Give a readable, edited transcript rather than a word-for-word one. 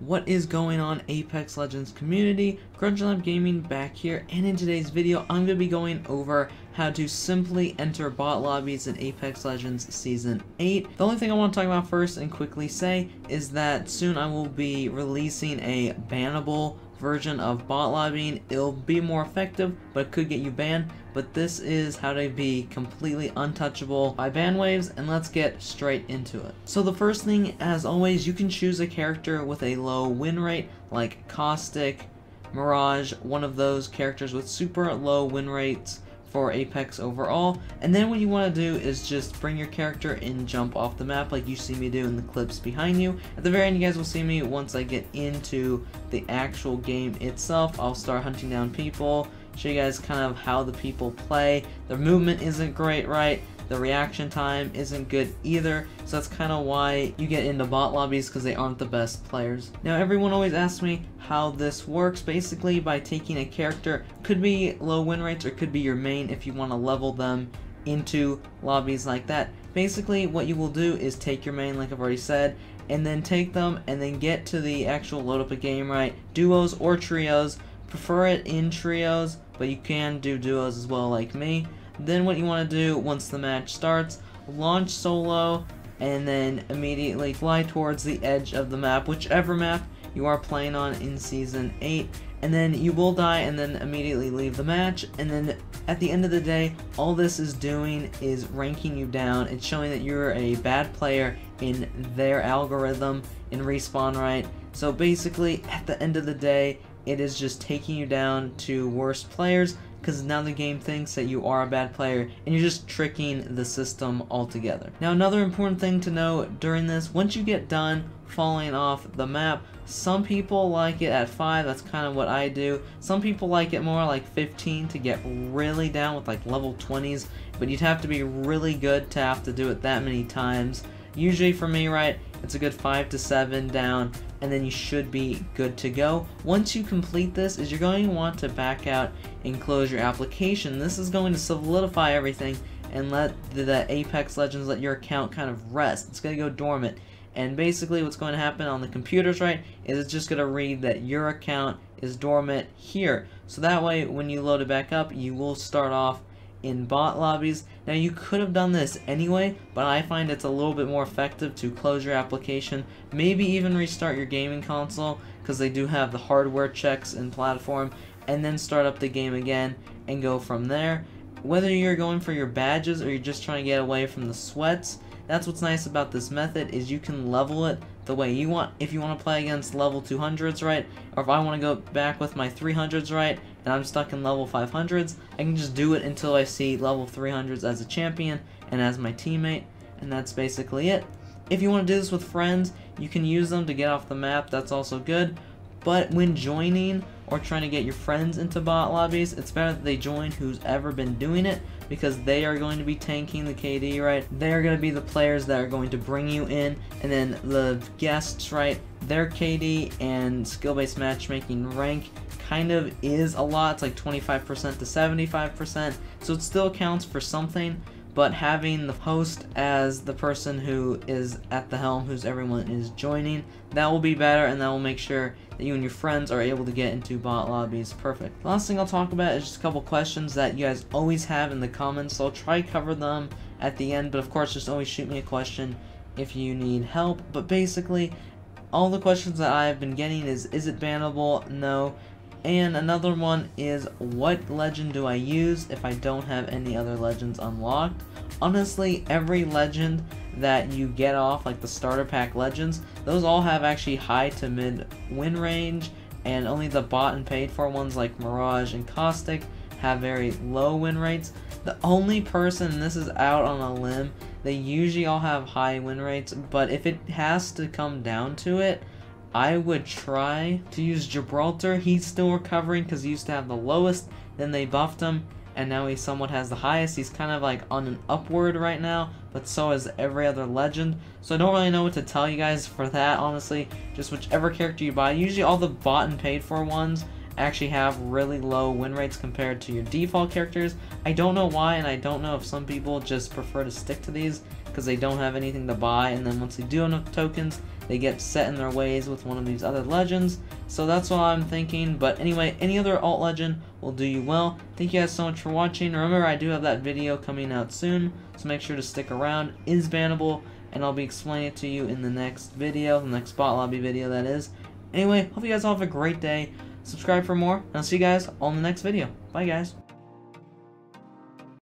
What is going on, Apex Legends community? Crunchline Gaming back here, and in today's video I'm going to be going over how to simply enter bot lobbies in Apex Legends Season 8. The only thing I want to talk about first and quickly say is that soon I will be releasing a bannable version of bot lobbying. It'll be more effective, but it could get you banned. But this is how to be completely untouchable by ban waves, and let's get straight into it. So the first thing, as always, you can choose a character with a low win rate, like Caustic, Mirage, one of those characters with super low win rates for Apex overall. And then what you want to do is just bring your character and jump off the map like you see me do in the clips behind you. At the very end, you guys will see me once I get into the actual game itself. I'll start hunting down people, show you guys kind of how the people play. Their movement isn't great, right? The reaction time isn't good either, so that's kind of why you get into bot lobbies, because they aren't the best players. Now everyone always asks me how this works, basically by taking a character, could be low win rates or could be your main if you want to level them into lobbies like that. Basically what you will do is take your main, like I've already said, and then take them and then get to the actual load up a game, right? Duos or trios, prefer it in trios, but you can do duos as well like me. Then what you want to do once the match starts, launch solo and then immediately fly towards the edge of the map, whichever map you are playing on in Season 8, and then you will die and then immediately leave the match. And then at the end of the day, all this is doing is ranking you down. It's showing that you're a bad player in their algorithm in Respawn, right? So basically at the end of the day, it is just taking you down to worse players, because now the game thinks that you are a bad player and you're just tricking the system altogether. Now another important thing to know during this, once you get done falling off the map, some people like it at 5, that's kind of what I do. Some people like it more like 15 to get really down with like level 20s, but you'd have to be really good to have to do it that many times. Usually for me, right, it's a good 5 to 7 down, and then you should be good to go. Once you complete this, you're going to want to back out and close your application. This is going to solidify everything and let the Apex Legends, let your account kind of rest. It's going to go dormant. And basically what's going to happen on the computers, right, is it's just going to read that your account is dormant here. So that way when you load it back up, you will start off in bot lobbies. Now you could have done this anyway, but I find it's a little bit more effective to close your application, maybe even restart your gaming console, because they do have the hardware checks in platform, and then start up the game again and go from there. Whether you're going for your badges or you're just trying to get away from the sweats, that's what's nice about this method, is you can level it the way you want. If you want to play against level 200s, right, or if I want to go back with my 300s, right, and I'm stuck in level 500s, I can just do it until I see level 300s as a champion and as my teammate, and that's basically it. If you want to do this with friends, you can use them to get off the map, that's also good. But when joining or trying to get your friends into bot lobbies, it's better that they join who's ever been doing it, because they are going to be tanking the KD, right? They're going to be the players that are going to bring you in, and then the guests, right? Their KD and skill-based matchmaking rank kind of is a lot. It's like 25% to 75%, so it still counts for something. But having the host as the person who is at the helm, who's everyone is joining, that will be better, and that will make sure that you and your friends are able to get into bot lobbies. Perfect. The last thing I'll talk about is just a couple questions that you guys always have in the comments, so I'll try to cover them at the end, but of course just always shoot me a question if you need help. But basically, all the questions that I've been getting is it bannable? No. And another one is, what legend do I use if I don't have any other legends unlocked? Honestly, every legend that you get off, like the starter pack legends, those all have actually high to mid win range, and only the bought and paid for ones like Mirage and Caustic have very low win rates. The only person, and this is out on a limb, they usually all have high win rates, but if it has to come down to it, I would try to use Gibraltar. He's still recovering because he used to have the lowest, then they buffed him, and now he somewhat has the highest. He's kind of like on an upward right now, but so is every other legend. So I don't really know what to tell you guys for that, honestly. Just whichever character you buy. Usually all the bought and paid for ones actually have really low win rates compared to your default characters. I don't know why, and I don't know if some people just prefer to stick to these because they don't have anything to buy, and then once they do have enough tokens, they get set in their ways with one of these other legends. So that's what I'm thinking. But anyway, any other alt legend will do you well. Thank you guys so much for watching. Remember, I do have that video coming out soon, so make sure to stick around. It is bannable, and I'll be explaining it to you in the next video, the next bot lobby video that is. Anyway, hope you guys all have a great day. Subscribe for more, and I'll see you guys all in the next video. Bye guys.